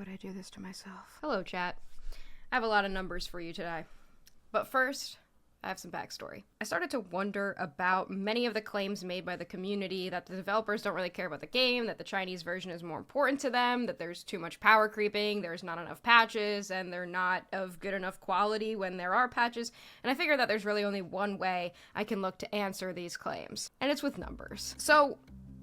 would I do this to myself? Hello, chat. I have a lot of numbers for you today. But first, I have some backstory. I started to wonder about many of the claims made by the community that the developers don't really care about the game, that the Chinese version is more important to them, that there's too much power creeping, there's not enough patches, and they're not of good enough quality when there are patches. And I figured that there's really only one way I can look to answer these claims, and it's with numbers. So,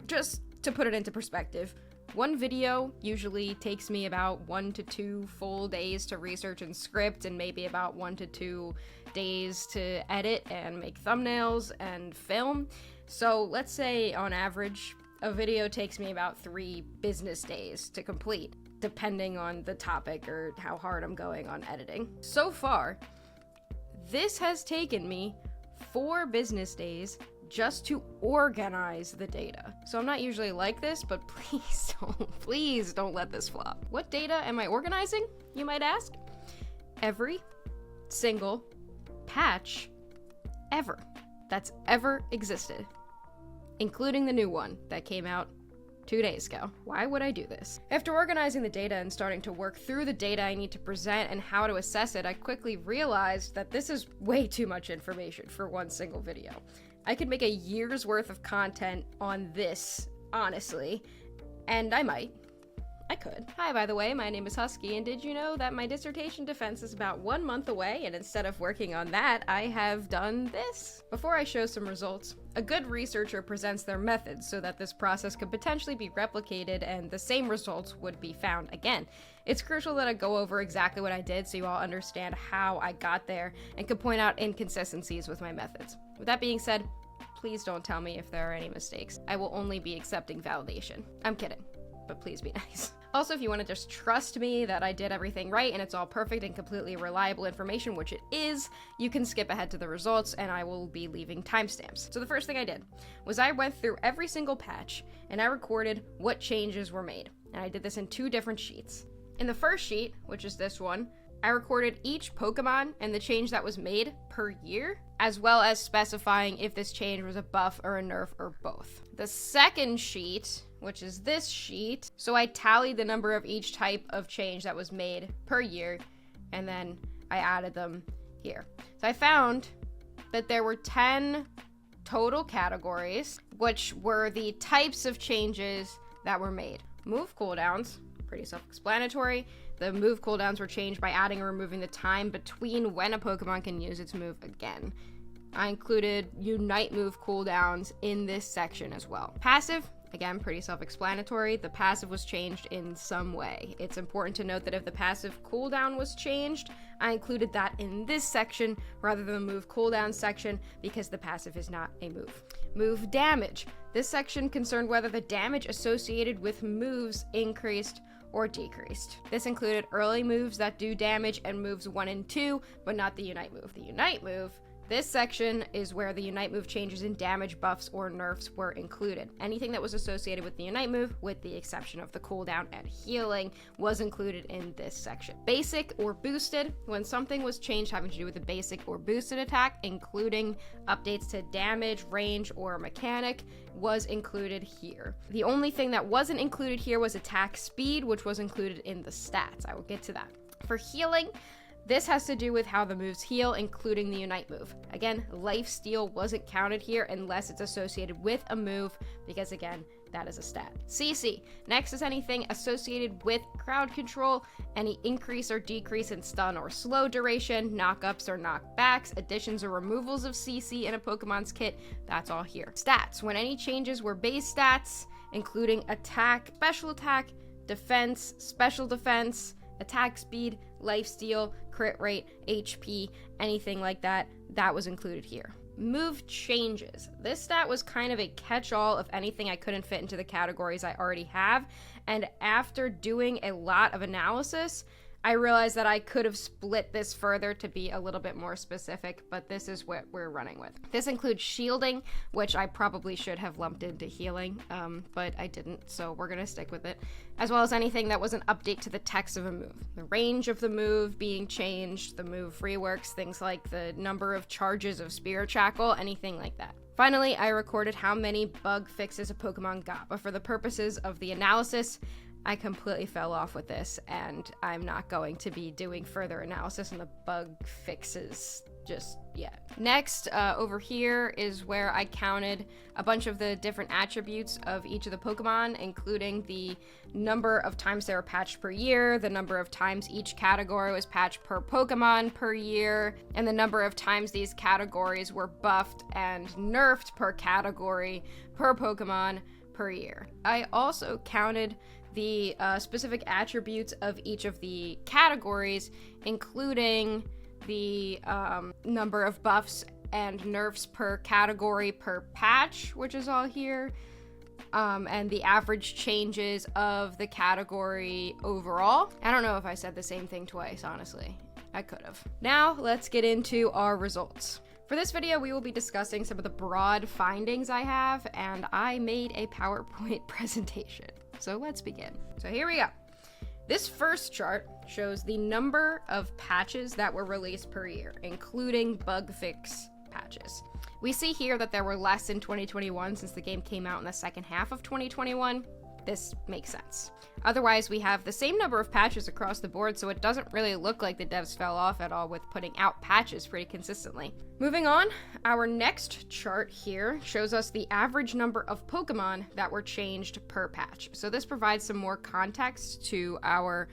just to put it into perspective, one video usually takes me about 1 to 2 full days to research and script, and maybe about 1 to 2 days to edit and make thumbnails and film. So let's say on average, a video takes me about 3 business days to complete, depending on the topic or how hard I'm going on editing. So far, this has taken me 4 business days just to organize the data. So I'm not usually like this, but please don't let this flop. What data am I organizing, you might ask? Every single patch ever that's ever existed, including the new one that came out 2 days ago. Why would I do this? After organizing the data and starting to work through the data I need to present and how to assess it, I quickly realized that this is way too much information for one single video. I could make a year's worth of content on this, honestly, and I could. Hi, by the way, my name is Husky, and did you know that my dissertation defense is about 1 month away, and instead of working on that, I have done this? Before I show some results, a good researcher presents their methods so that this process could potentially be replicated and the same results would be found again. It's crucial that I go over exactly what I did so you all understand how I got there and can point out inconsistencies with my methods. With that being said, please don't tell me if there are any mistakes. I will only be accepting validation. I'm kidding, but please be nice. Also, if you want to just trust me that I did everything right and it's all perfect and completely reliable information, which it is, you can skip ahead to the results and I will be leaving timestamps. So the first thing I did was I went through every single patch and I recorded what changes were made. And I did this in 2 different sheets. In the first sheet, which is this one, I recorded each Pokemon and the change that was made per year, as well as specifying if this change was a buff or a nerf or both. The second sheet, which is this sheet, so I tallied the number of each type of change that was made per year, and then I added them here. So I found that there were 10 total categories, which were the types of changes that were made. Move cooldowns, pretty self-explanatory. The move cooldowns were changed by adding or removing the time between when a Pokemon can use its move again. I included Unite move cooldowns in this section as well. Passive, again, pretty self-explanatory. The passive was changed in some way. It's important to note that if the passive cooldown was changed, I included that in this section rather than the move cooldown section because the passive is not a move. Move damage. This section concerned whether the damage associated with moves increased or decreased. This included early moves that do damage and moves 1 and 2, but not the Unite move. The Unite move, this section is where the Unite move changes in damage, buffs, or nerfs were included. Anything that was associated with the Unite move, with the exception of the cooldown and healing, was included in this section. Basic or boosted, when something was changed having to do with the basic or boosted attack, including updates to damage, range, or mechanic, was included here. The only thing that wasn't included here was attack speed, which was included in the stats. I will get to that. For healing, this has to do with how the moves heal, including the Unite move. Again, lifesteal wasn't counted here unless it's associated with a move, because again, that is a stat. CC. Next is anything associated with crowd control, any increase or decrease in stun or slow duration, knockups or knockbacks, additions or removals of CC in a Pokemon's kit, that's all here. Stats. When any changes were base stats, including attack, defense, special defense, attack speed, lifesteal, crit rate, HP, anything like that, that was included here. Move changes. This stat was kind of a catch-all of anything I couldn't fit into the categories I already have, and after doing a lot of analysis, I realized that I could have split this further to be a little bit more specific, but this is what we're running with. This includes shielding, which I probably should have lumped into healing, but I didn't, so we're gonna stick with it, as well as anything that was an update to the text of a move. The range of the move being changed, the move reworks, things like the number of charges of Spirit Shackle, anything like that. Finally, I recorded how many bug fixes a Pokemon got, but for the purposes of the analysis, I completely fell off with this, and I'm not going to be doing further analysis on the bug fixes just yet. Next, over here is where I counted a bunch of the different attributes of each of the Pokemon, including the number of times they were patched per year, the number of times each category was patched per Pokemon per year, and the number of times these categories were buffed and nerfed per category per Pokemon per year. I also counted the specific attributes of each of the categories, including the number of buffs and nerfs per category per patch, which is all here, and the average changes of the category overall. I don't know if I said the same thing twice, honestly. I could have. Now, let's get into our results. For this video, we will be discussing some of the broad findings I have, and I made a PowerPoint presentation. So let's begin. So here we go. This first chart shows the number of patches that were released per year, including bug fix patches. We see here that there were less in 2021 since the game came out in the second half of 2021. This makes sense. Otherwise, we have the same number of patches across the board, so it doesn't really look like the devs fell off at all with putting out patches pretty consistently. Moving on, our next chart here shows us the average number of Pokemon that were changed per patch. So this provides some more context to our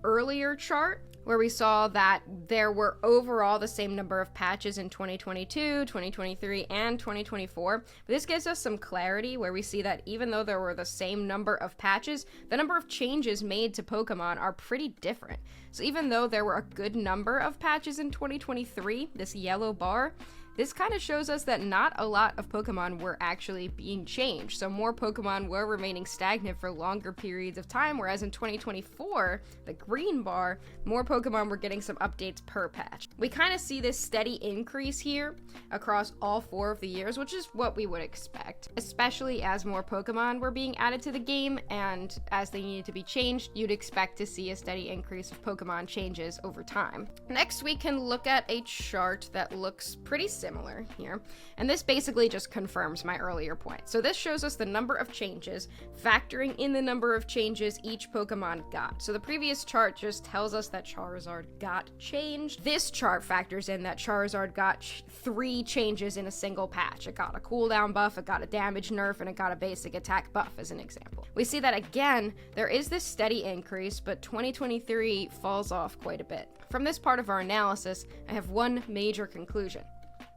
earlier chart, where we saw that there were overall the same number of patches in 2022, 2023, and 2024. But this gives us some clarity where we see that even though there were the same number of patches, the number of changes made to Pokemon are pretty different. So even though there were a good number of patches in 2023, this yellow bar, this kind of shows us that not a lot of Pokemon were actually being changed. So more Pokemon were remaining stagnant for longer periods of time, whereas in 2024, the green bar, more Pokemon were getting some updates per patch. We kind of see this steady increase here across all 4 of the years, which is what we would expect, especially as more Pokemon were being added to the game, and as they needed to be changed, you'd expect to see a steady increase of Pokemon changes over time. Next, we can look at a chart that looks pretty similar here, and this basically just confirms my earlier point. So this shows us the number of changes, factoring in the number of changes each Pokemon got. So the previous chart just tells us that Charizard got changed. This chart factors in that Charizard got 3 changes in a single patch. It got a cooldown buff, it got a damage nerf, and it got a basic attack buff, as an example. We see that again, there is this steady increase, but 2023 falls off quite a bit. From this part of our analysis, I have one major conclusion.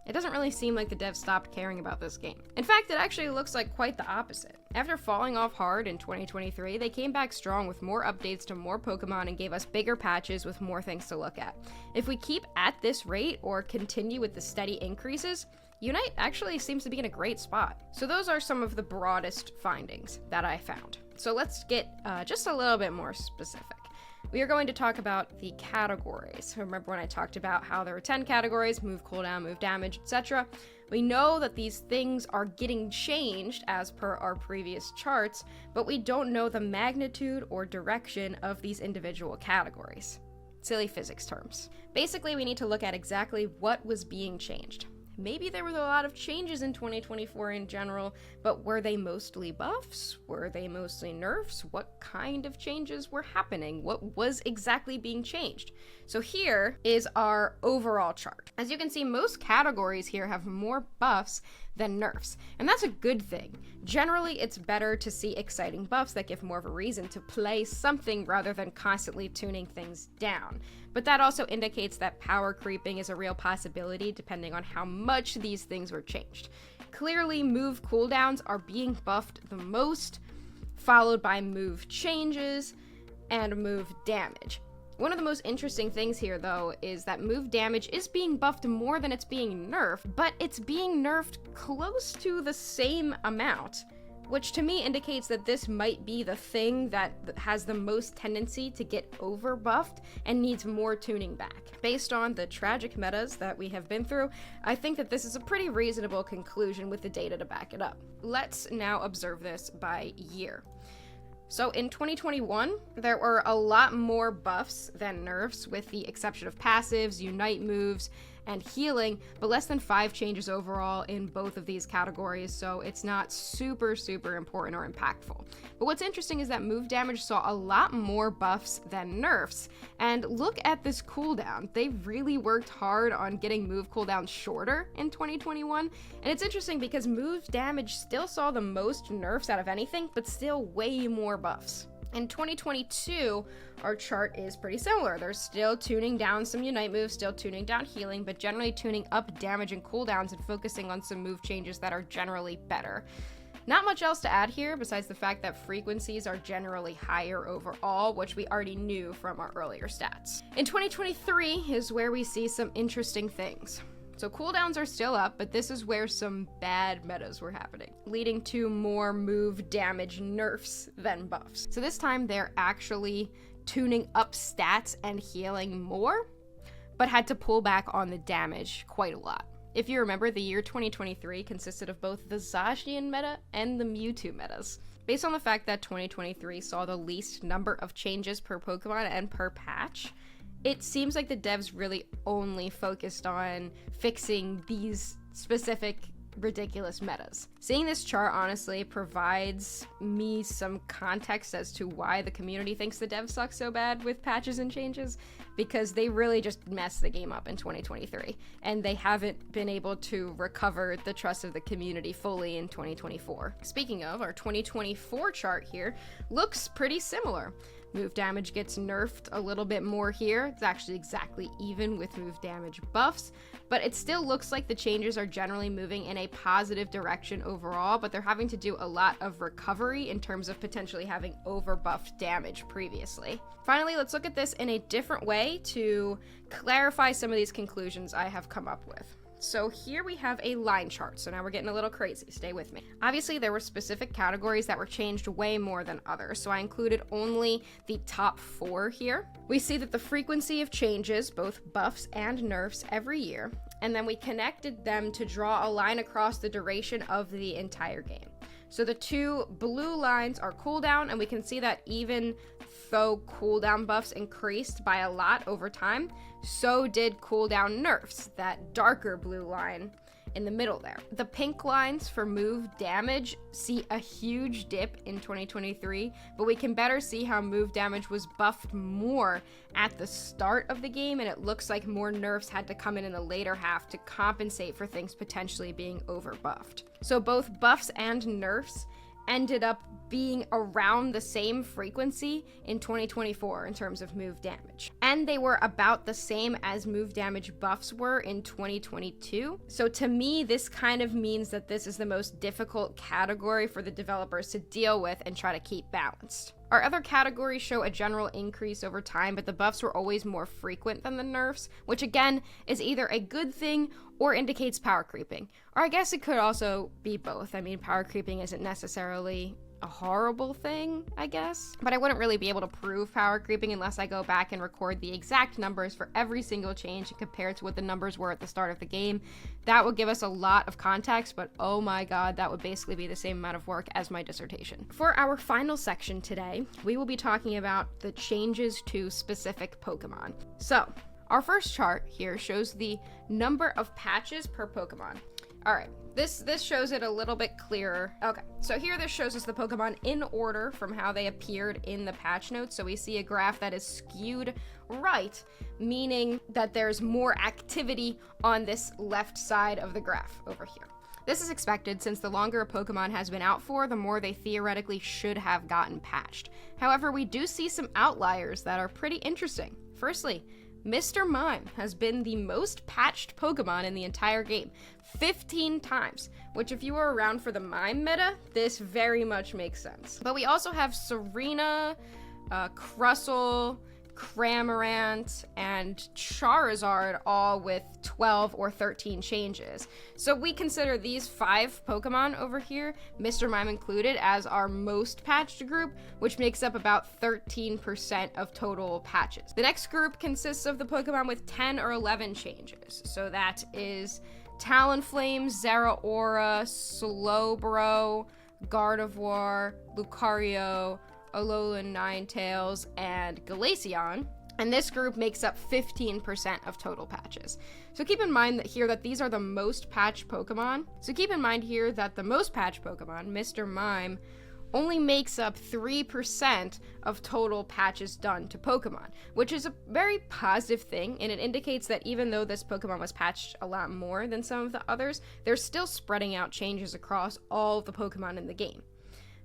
It doesn't really seem like the devs stopped caring about this game. In fact, it actually looks like quite the opposite. After falling off hard in 2023, they came back strong with more updates to more Pokemon and gave us bigger patches with more things to look at. If we keep at this rate or continue with the steady increases, Unite actually seems to be in a great spot. So those are some of the broadest findings that I found. So let's get just a little bit more specific. We are going to talk about the categories. Remember when I talked about how there were 10 categories, move, cooldown, move, damage, etc. We know that these things are getting changed as per our previous charts, but we don't know the magnitude or direction of these individual categories. Silly physics terms. Basically, we need to look at exactly what was being changed. Maybe there were a lot of changes in 2024 in general, but were they mostly buffs? Were they mostly nerfs? What kind of changes were happening? What was exactly being changed? So here is our overall chart. As you can see, most categories here have more buffs than nerfs, and that's a good thing. Generally, it's better to see exciting buffs that give more of a reason to play something rather than constantly tuning things down. But that also indicates that power creeping is a real possibility depending on how much these things were changed. Clearly, move cooldowns are being buffed the most, followed by move changes and move damage. One of the most interesting things here, though, is that move damage is being buffed more than it's being nerfed, but it's being nerfed close to the same amount, which to me indicates that this might be the thing that has the most tendency to get over buffed and needs more tuning back. Based on the tragic metas that we have been through, I think that this is a pretty reasonable conclusion with the data to back it up. Let's now observe this by year. So in 2021, there were a lot more buffs than nerfs, with the exception of passives, unite moves, and healing, but less than 5 changes overall in both of these categories, so it's not super important or impactful. But what's interesting is that move damage saw a lot more buffs than nerfs, and look at this cooldown. They really worked hard on getting move cooldowns shorter in 2021, and it's interesting because move damage still saw the most nerfs out of anything, but still way more buffs. In 2022, our chart is pretty similar. They're still tuning down some Unite moves, still tuning down healing, but generally tuning up damage and cooldowns and focusing on some move changes that are generally better. Not much else to add here besides the fact that frequencies are generally higher overall, which we already knew from our earlier stats. In 2023 is where we see some interesting things. So cooldowns are still up, but this is where some bad metas were happening, leading to more move damage nerfs than buffs. So this time they're actually tuning up stats and healing more, but had to pull back on the damage quite a lot. If you remember, the year 2023 consisted of both the Zacian meta and the Mewtwo metas. Based on the fact that 2023 saw the least number of changes per Pokemon and per patch, it seems like the devs really only focused on fixing these specific ridiculous metas. Seeing this chart honestly provides me some context as to why the community thinks the devs suck so bad with patches and changes, because they really just messed the game up in 2023, and they haven't been able to recover the trust of the community fully in 2024. Speaking of, our 2024 chart here looks pretty similar. Move damage gets nerfed a little bit more here. It's actually exactly even with move damage buffs, but it still looks like the changes are generally moving in a positive direction overall, but they're having to do a lot of recovery in terms of potentially having overbuffed damage previously. Finally, let's look at this in a different way to clarify some of these conclusions I have come up with. So here we have a line chart, so now we're getting a little crazy, stay with me. Obviously there were specific categories that were changed way more than others, so I included only the top 4 here. We see that the frequency of changes, both buffs and nerfs every year, and then we connected them to draw a line across the duration of the entire game. So the 2 blue lines are cooldown, and we can see that even though cooldown buffs increased by a lot over time, so did cooldown nerfs, that darker blue line in the middle there. The pink lines for move damage see a huge dip in 2023, but we can better see how move damage was buffed more at the start of the game, and it looks like more nerfs had to come in the later half to compensate for things potentially being overbuffed. So both buffs and nerfs ended up being around the same frequency in 2024 in terms of move damage. And they were about the same as move damage buffs were in 2022. So to me, this kind of means that this is the most difficult category for the developers to deal with and try to keep balanced. Our other categories show a general increase over time, but the buffs were always more frequent than the nerfs, which again is either a good thing or indicates power creeping. Or I guess it could also be both. I mean, power creeping isn't necessarily a horrible thing, I guess, but I wouldn't really be able to prove power creeping unless I go back and record the exact numbers for every single change and compare it to what the numbers were at the start of the game. That would give us a lot of context, but oh my god, that would basically be the same amount of work as my dissertation. For our final section today, we will be talking about the changes to specific Pokemon. So, our first chart here shows the number of patches per Pokemon. Alright, this shows it a little bit clearer. Okay, so here this shows us the Pokemon in order from how they appeared in the patch notes. So we see a graph that is skewed right, meaning that there's more activity on this left side of the graph over here. This is expected since the longer a Pokemon has been out for, the more they theoretically should have gotten patched. However, we do see some outliers that are pretty interesting. Firstly, Mr. Mime has been the most patched Pokemon in the entire game, 15 times, which if you were around for the Mime meta, this very much makes sense. But we also have Serena, Crustle, Cramorant, and Charizard all with 12 or 13 changes. So we consider these 5 Pokemon over here, Mr. Mime included, as our most patched group, which makes up about 13% of total patches. The next group consists of the Pokemon with 10 or 11 changes. So that is Talonflame, Zeraora, Slowbro, Gardevoir, Lucario, Alolan Ninetales, and Glaceon. And this group makes up 15% of total patches. So keep in mind that these are the most patched Pokemon. So keep in mind here that the most patched Pokemon, Mr. Mime, only makes up 3% of total patches done to Pokemon, which is a very positive thing, and it indicates that even though this Pokemon was patched a lot more than some of the others, they're still spreading out changes across all of the Pokemon in the game.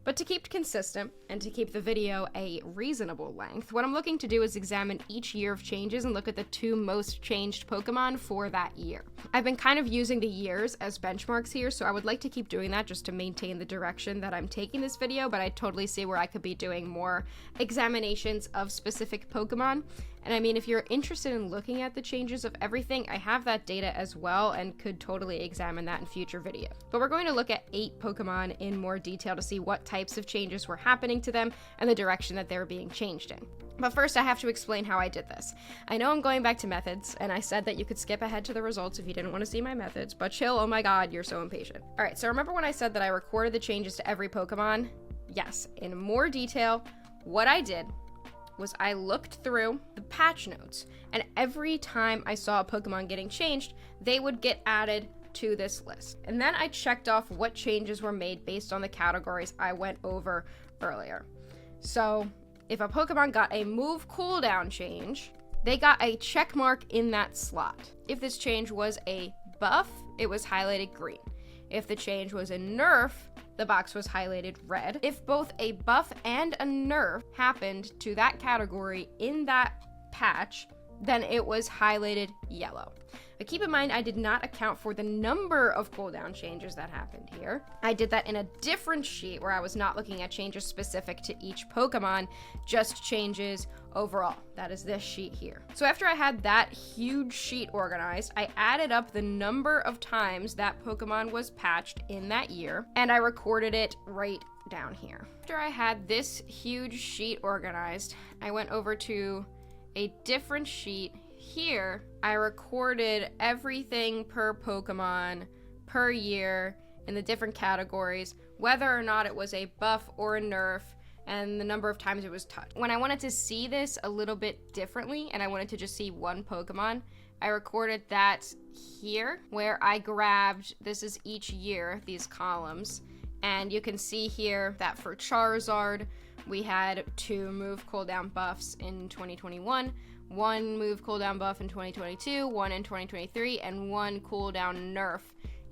But to keep consistent, and to keep the video a reasonable length, what I'm looking to do is examine each year of changes and look at the 2 most changed Pokemon for that year. I've been kind of using the years as benchmarks here, so I would like to keep doing that just to maintain the direction that I'm taking this video, but I totally see where I could be doing more examinations of specific Pokemon. And I mean, if you're interested in looking at the changes of everything, I have that data as well and could totally examine that in future videos. But we're going to look at 8 Pokemon in more detail to see what types of changes were happening to them and the direction that they were being changed in. But first, I have to explain how I did this. I know I'm going back to methods, and I said that you could skip ahead to the results if you didn't want to see my methods, but chill, oh my god, you're so impatient. Alright, so remember when I said that I recorded the changes to every Pokemon? Yes, in more detail, what I did was I looked through the patch notes, and every time I saw a Pokemon getting changed, they would get added to this list. And then I checked off what changes were made based on the categories I went over earlier. So if a Pokemon got a move cooldown change, they got a check mark in that slot. If this change was a buff, it was highlighted green. If the change was a nerf, the box was highlighted red. If both a buff and a nerf happened to that category in that patch, then it was highlighted yellow. But keep in mind, I did not account for the number of cooldown changes that happened here. I did that in a different sheet where I was not looking at changes specific to each Pokemon, just changes overall. That is this sheet here. So after I had that huge sheet organized, I added up the number of times that Pokemon was patched in that year, and I recorded it right down here. After I had this huge sheet organized, I went over to a different sheet. Here, I recorded everything per Pokemon, per year, in the different categories, whether or not it was a buff or a nerf, and the number of times it was touched. When I wanted to see this a little bit differently, and I wanted to just see one Pokemon, I recorded that here, where I grabbed, this is each year, these columns, and you can see here that for Charizard, we had 2 move cooldown buffs in 2021, 1 move cooldown buff in 2022, 1 in 2023, and 1 cooldown nerf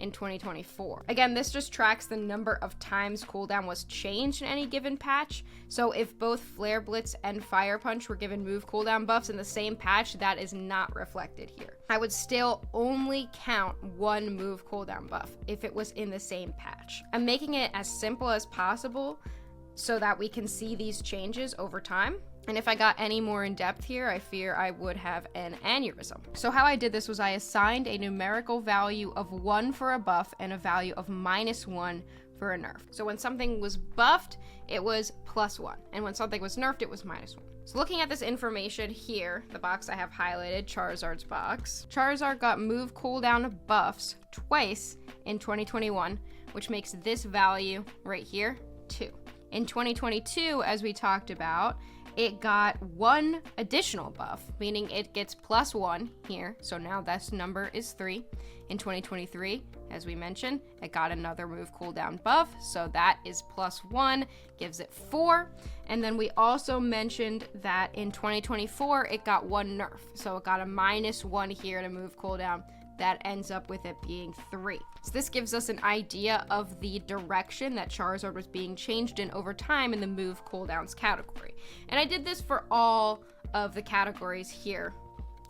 in 2024. Again, this just tracks the number of times cooldown was changed in any given patch. So if both Flare Blitz and Fire Punch were given move cooldown buffs in the same patch, that is not reflected here. I would still only count 1 move cooldown buff if it was in the same patch. I'm making it as simple as possible so that we can see these changes over time. And if I got any more in depth here, I fear I would have an aneurysm. So how I did this was I assigned a numerical value of 1 for a buff and a value of -1 for a nerf. So when something was buffed, it was +1. And when something was nerfed, it was -1. So looking at this information here, the box I have highlighted, Charizard's box, Charizard got move cooldown buffs twice in 2021, which makes this value right here 2. In 2022, as we talked about, it got 1 additional buff, meaning it gets +1 here. So now this number is 3. In 2023, as we mentioned, it got another move cooldown buff. So that is +1, gives it 4. And then we also mentioned that in 2024, it got 1 nerf. So it got a -1 here to move cooldown. That ends up with it being 3. So this gives us an idea of the direction that Charizard was being changed in over time in the move cooldowns category. And I did this for all of the categories here,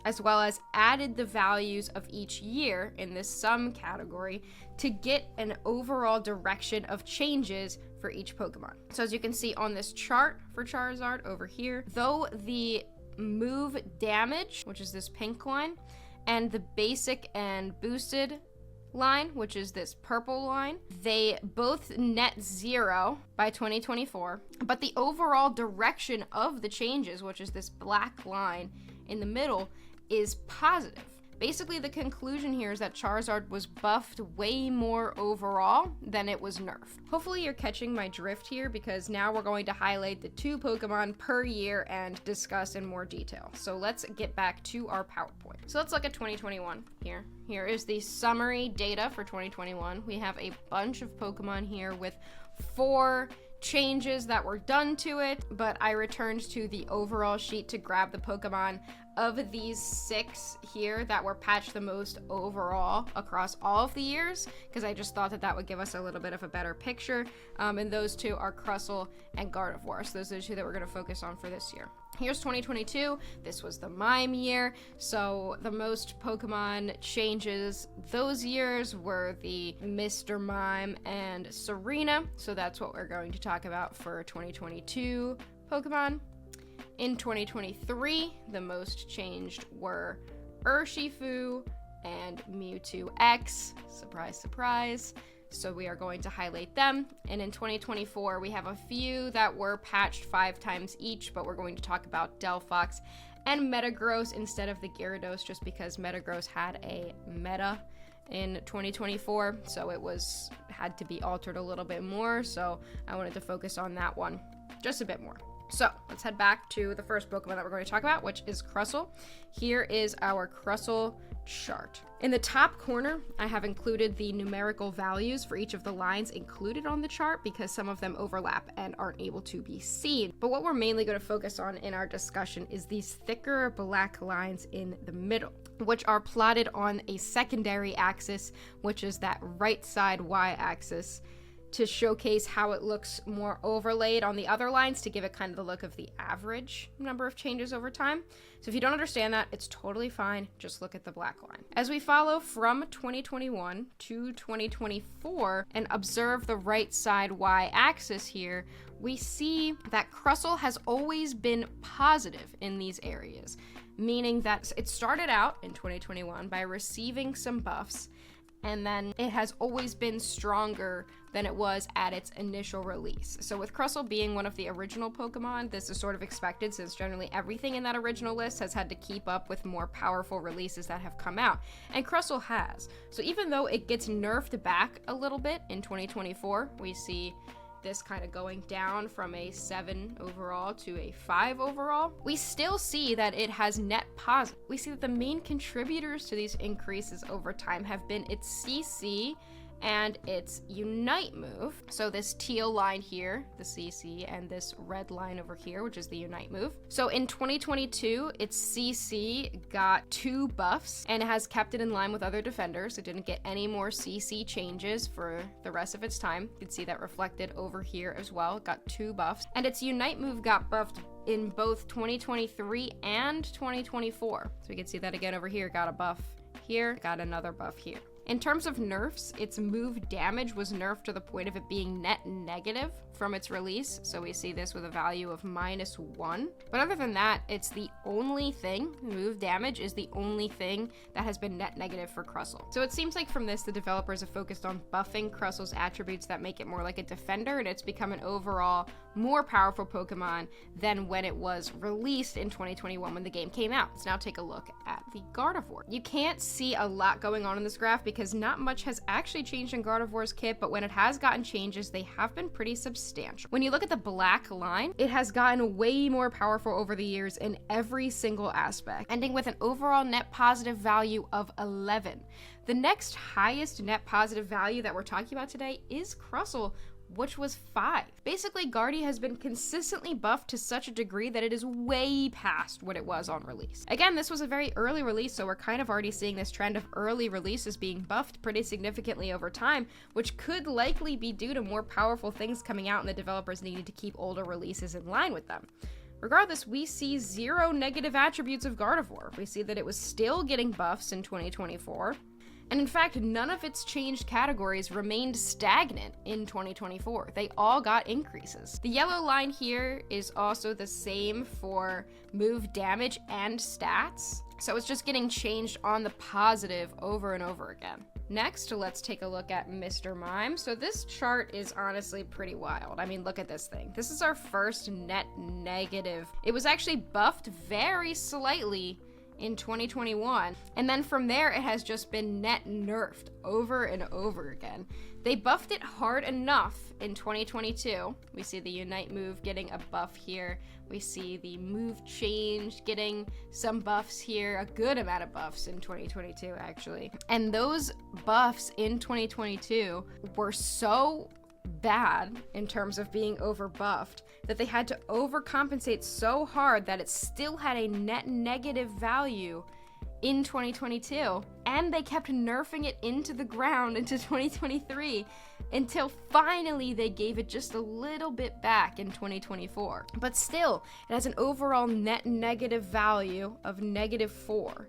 as well as added the values of each year in this sum category to get an overall direction of changes for each Pokemon. So as you can see on this chart for Charizard over here, though the move damage, which is this pink line, and the basic and boosted line, which is this purple line, they both net 0 by 2024, but the overall direction of the changes, which is this black line in the middle, is positive. Basically, the conclusion here is that Charizard was buffed way more overall than it was nerfed. Hopefully you're catching my drift here, because now we're going to highlight the 2 Pokemon per year and discuss in more detail. So let's get back to our PowerPoint. So let's look at 2021 here. Here is the summary data for 2021. We have a bunch of Pokemon here with 4 changes that were done to it, but I returned to the overall sheet to grab the Pokemon of these 6 here that were patched the most overall across all of the years, because I just thought that that would give us a little bit of a better picture. And those 2 are Crustle and Gardevoir. So those are the 2 that we're going to focus on for this year. Here's 2022. This was the Mime year, so the most Pokemon changes those years were the Mr. Mime and Serena, so that's what we're going to talk about for 2022 Pokemon. In 2023, the most changed were Urshifu and Mewtwo X. Surprise, surprise. So we are going to highlight them. And in 2024, we have a few that were patched 5 times each, but we're going to talk about Delphox and Metagross instead of the Gyarados, just because Metagross had a meta in 2024, so it had to be altered a little bit more, so I wanted to focus on that one just a bit more. So let's head back to the first Pokemon that we're going to talk about, which is Crustle. Here is our Crustle chart. In the top corner, I have included the numerical values for each of the lines included on the chart, because some of them overlap and aren't able to be seen. But what we're mainly going to focus on in our discussion is these thicker black lines in the middle, which are plotted on a secondary axis, which is that right side y-axis, to showcase how it looks more overlaid on the other lines to give it kind of the look of the average number of changes over time. So if you don't understand that, it's totally fine. Just look at the black line. As we follow from 2021 to 2024 and observe the right side y-axis here, we see that Crustle has always been positive in these areas, meaning that it started out in 2021 by receiving some buffs, and then it has always been stronger than it was at its initial release. So with Crustle being one of the original Pokemon, this is sort of expected, since generally everything in that original list has had to keep up with more powerful releases that have come out, and Crustle has. So even though it gets nerfed back a little bit in 2024, we see this kind of going down from a 7 overall to a 5 overall, we still see that it has net positive. We see that the main contributors to these increases over time have been its CC and its Unite move. So this teal line here, the CC, and this red line over here, which is the Unite move. So in 2022, its CC got 2 buffs and has kept it in line with other defenders. It didn't get any more CC changes for the rest of its time. You can see that reflected over here as well. It got 2 buffs. And its Unite move got buffed in both 2023 and 2024. So we can see that again over here, got a buff here, got another buff here. In terms of nerfs, its move damage was nerfed to the point of it being net negative from its release, so we see this with a value of -1. But other than that, it's the only thing, move damage is the only thing that has been net negative for Crustle. So it seems like from this, the developers have focused on buffing Crussle's attributes that make it more like a defender, and it's become an overall more powerful Pokemon than when it was released in 2021 when the game came out. Let's now take a look at the Gardevoir. You can't see a lot going on in this graph because not much has actually changed in Gardevoir's kit, but when it has gotten changes, they have been pretty substantial. When you look at the black line, it has gotten way more powerful over the years in every single aspect, ending with an overall net positive value of 11. The next highest net positive value that we're talking about today is Crustle, which was 5. Basically, Guardy has been consistently buffed to such a degree that it is way past what it was on release. Again, this was a very early release, so we're kind of already seeing this trend of early releases being buffed pretty significantly over time, which could likely be due to more powerful things coming out and the developers needing to keep older releases in line with them. Regardless, we see 0 negative attributes of Gardevoir. We see that it was still getting buffs in 2024. And in fact, none of its changed categories remained stagnant in 2024. They all got increases. The yellow line here is also the same for move damage and stats. So it's just getting changed on the positive over and over again. Next, let's take a look at Mr. Mime. So this chart is honestly pretty wild. I mean, look at this thing. This is our first net negative. It was actually buffed very slightly in 2021. And then from there, it has just been net nerfed over and over again. They buffed it hard enough in 2022. We see the Unite move getting a buff here. We see the move change getting some buffs here, a good amount of buffs in 2022 actually. And those buffs in 2022 were so bad in terms of being over buffed that they had to overcompensate so hard that it still had a net negative value in 2022, and they kept nerfing it into the ground into 2023 until finally they gave it just a little bit back in 2024. But still, it has an overall net negative value of -4.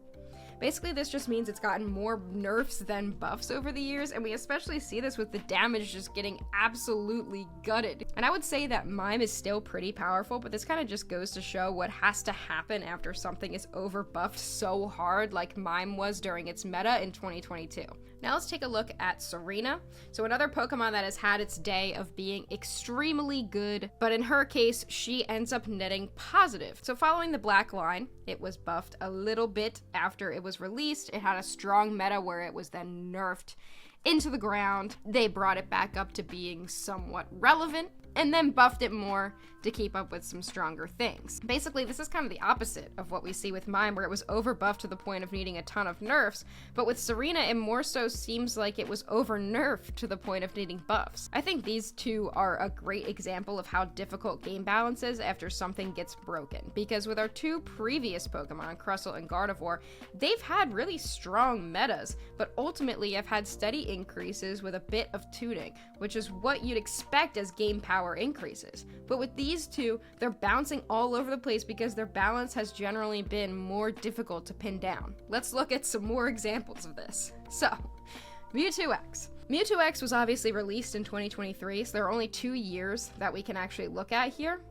Basically, this just means it's gotten more nerfs than buffs over the years, and we especially see this with the damage just getting absolutely gutted. And I would say that Mime is still pretty powerful, but this kind of just goes to show what has to happen after something is over buffed so hard like Mime was during its meta in 2022. Now let's take a look at Serena. So another Pokemon that has had its day of being extremely good, but in her case, she ends up netting positive. So following the black line, it was buffed a little bit after it was released. It had a strong meta where it was then nerfed into the ground. They brought it back up to being somewhat relevant, and then buffed it more to keep up with some stronger things. Basically, this is kind of the opposite of what we see with Mime, where it was over buffed to the point of needing a ton of nerfs, but with Serena, it more so seems like it was over nerfed to the point of needing buffs. I think these two are a great example of how difficult game balance is after something gets broken, because with our two previous Pokemon, Crustle and Gardevoir, they've had really strong metas, but ultimately have had steady increases with a bit of tuning, which is what you'd expect as game power increases. But with these two, they're bouncing all over the place because their balance has generally been more difficult to pin down. Let's look at some more examples of this. So, Mewtwo X. Mewtwo X was obviously released in 2023, so there are only 2 years that we can actually look at here.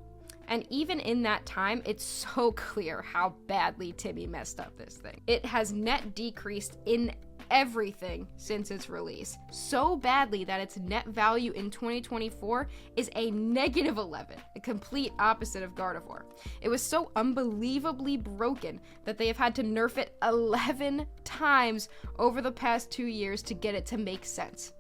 And even in that time, it's so clear how badly Timmy messed up this thing. It has net decreased in everything since its release, so badly that its net value in 2024 is a -11, a complete opposite of Gardevoir. It was so unbelievably broken that they have had to nerf it 11 times over the past 2 years to get it to make sense.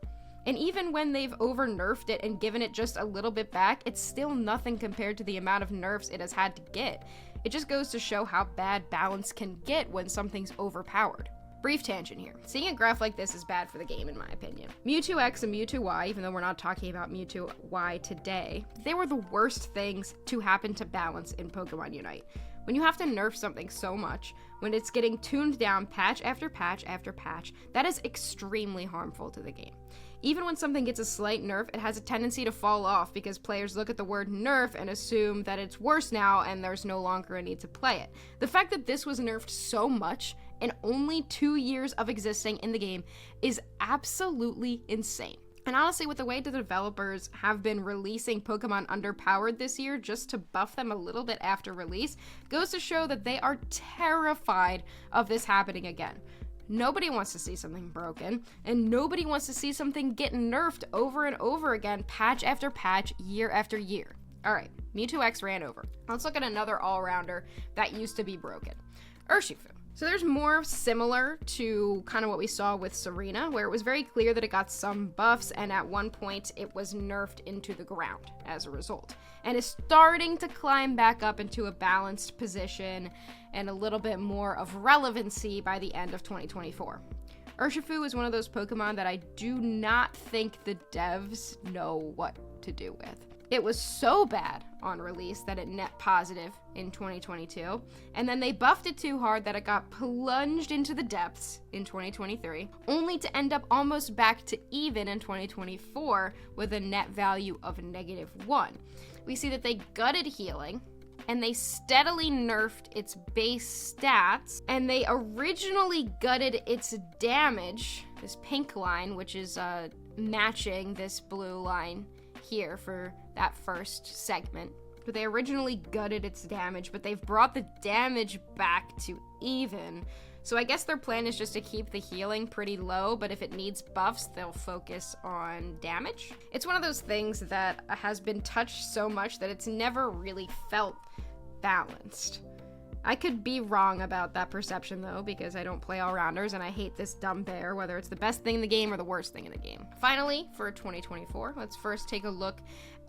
And even when they've over-nerfed it and given it just a little bit back, it's still nothing compared to the amount of nerfs it has had to get. It just goes to show how bad balance can get when something's overpowered. Brief tangent here. Seeing a graph like this is bad for the game, in my opinion. Mewtwo X and Mewtwo Y, even though we're not talking about Mewtwo Y today, they were the worst things to happen to balance in Pokemon Unite. When you have to nerf something so much, when it's getting tuned down patch after patch after patch, that is extremely harmful to the game. Even when something gets a slight nerf, it has a tendency to fall off because players look at the word nerf and assume that it's worse now and there's no longer a need to play it. The fact that this was nerfed so much in only 2 years of existing in the game is absolutely insane. And honestly, with the way the developers have been releasing Pokemon underpowered this year just to buff them a little bit after release, goes to show that they are terrified of this happening again. Nobody wants to see something broken, and nobody wants to see something get nerfed over and over again, patch after patch, year after year. Alright, Mewtwo X ran over. Let's look at another all-rounder that used to be broken. Urshifu. So there's more similar to kind of what we saw with Serena, where it was very clear that it got some buffs, and at one point it was nerfed into the ground as a result, and is starting to climb back up into a balanced position and a little bit more of relevancy by the end of 2024. Urshifu is one of those Pokemon that I do not think the devs know what to do with. It was so bad on release that it net positive in 2022, and then they buffed it too hard that it got plunged into the depths in 2023, only to end up almost back to even in 2024 with a net value of -1. We see that they gutted healing, and they steadily nerfed its base stats, and they originally gutted its damage, this pink line, which is matching this blue line here for that first segment. But they originally gutted its damage, but they've brought the damage back to even. So I guess their plan is just to keep the healing pretty low, but if it needs buffs, they'll focus on damage. It's one of those things that has been touched so much that it's never really felt balanced. I could be wrong about that perception though, because I don't play all-rounders and I hate this dumb bear, whether it's the best thing in the game or the worst thing in the game. Finally, for 2024, let's first take a look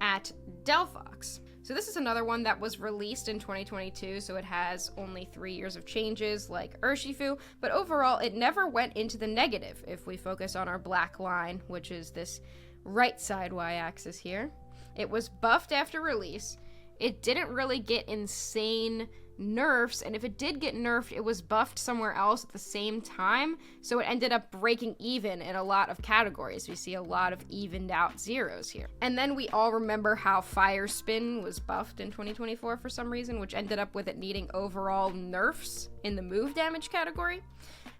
at Delphox. So this is another one that was released in 2022, so it has only 3 years of changes like Urshifu, but overall it never went into the negative if we focus on our black line, which is this right side y-axis here. It was buffed after release. It didn't really get insane nerfs, and if it did get nerfed, it was buffed somewhere else at the same time, so it ended up breaking even in a lot of categories. We see a lot of evened out zeros here. And then we all remember how Fire Spin was buffed in 2024 for some reason, which ended up with it needing overall nerfs in the move damage category.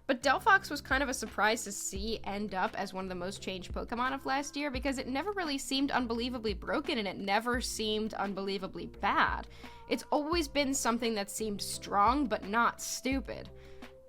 But Delphox was kind of a surprise to see end up as one of the most changed Pokemon of last year, because it never really seemed unbelievably broken and it never seemed unbelievably bad. It's always been something that seemed strong but not stupid.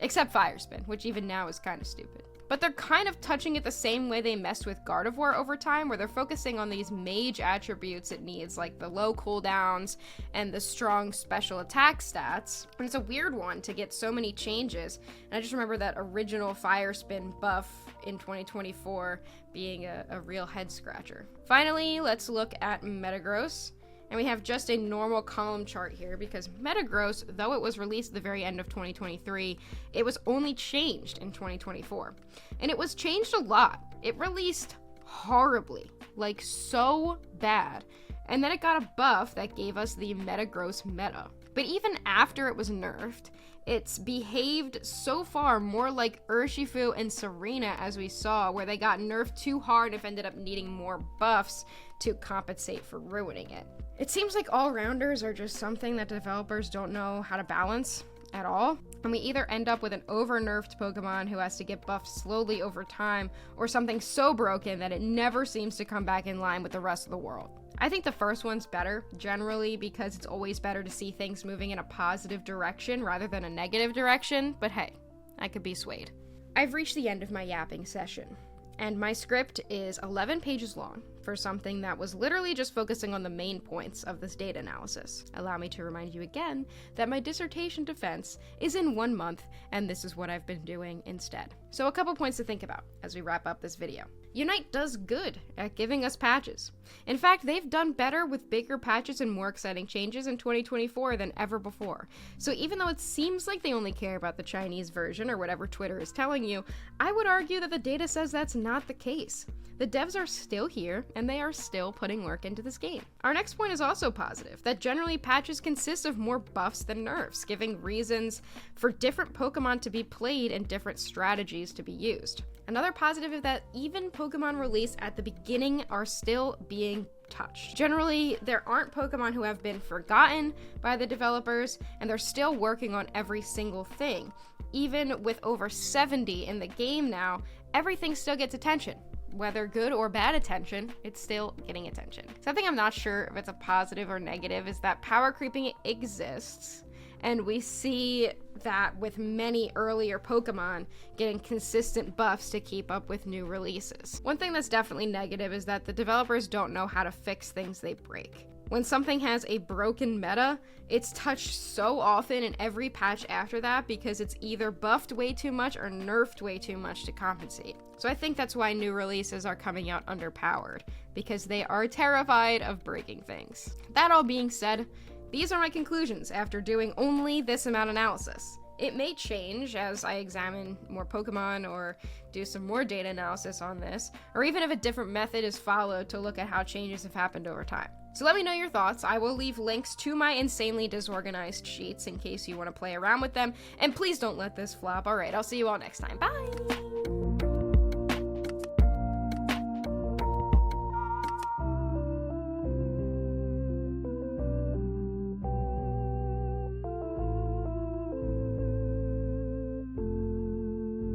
Except Fire Spin, which even now is kind of stupid. But they're kind of touching it the same way they messed with Gardevoir over time, where they're focusing on these mage attributes it needs, like the low cooldowns and the strong special attack stats. And it's a weird one to get so many changes. And I just remember that original Fire Spin buff in 2024 being a real head scratcher. Finally, let's look at Metagross. And we have just a normal column chart here because Metagross, though it was released at the very end of 2023, it was only changed in 2024. And it was changed a lot. It released horribly, like so bad. And then it got a buff that gave us the Metagross meta. But even after it was nerfed, it's behaved so far more like Urshifu and Serena, as we saw, where they got nerfed too hard and ended up needing more buffs to compensate for ruining it. It seems like all-rounders are just something that developers don't know how to balance at all, and we either end up with an over-nerfed Pokemon who has to get buffed slowly over time, or something so broken that it never seems to come back in line with the rest of the world. I think the first one's better, generally, because it's always better to see things moving in a positive direction rather than a negative direction, but hey, I could be swayed. I've reached the end of my yapping session, and my script is 11 pages long for something that was literally just focusing on the main points of this data analysis. Allow me to remind you again that my dissertation defense is in 1 month, and this is what I've been doing instead. So a couple points to think about as we wrap up this video. Unite does good at giving us patches. In fact, they've done better with bigger patches and more exciting changes in 2024 than ever before. So even though it seems like they only care about the Chinese version or whatever Twitter is telling you, I would argue that the data says that's not the case. The devs are still here, and they are still putting work into this game. Our next point is also positive, that generally patches consist of more buffs than nerfs, giving reasons for different Pokemon to be played and different strategies to be used. Another positive is that even Pokemon released at the beginning are still being touched. Generally, there aren't Pokemon who have been forgotten by the developers, and they're still working on every single thing. Even with over 70 in the game now, everything still gets attention. Whether good or bad attention, it's still getting attention. Something I'm not sure if it's a positive or negative is that power creeping exists, and we see that with many earlier Pokemon getting consistent buffs to keep up with new releases. One thing that's definitely negative is that the developers don't know how to fix things they break. When something has a broken meta, it's touched so often in every patch after that because it's either buffed way too much or nerfed way too much to compensate. So I think that's why new releases are coming out underpowered, because they are terrified of breaking things. That all being said, these are my conclusions after doing only this amount of analysis. It may change as I examine more Pokemon or do some more data analysis on this, or even if a different method is followed to look at how changes have happened over time. So let me know your thoughts. I will leave links to my insanely disorganized sheets in case you want to play around with them, and please don't let this flop. Alright, I'll see you all next time. Bye!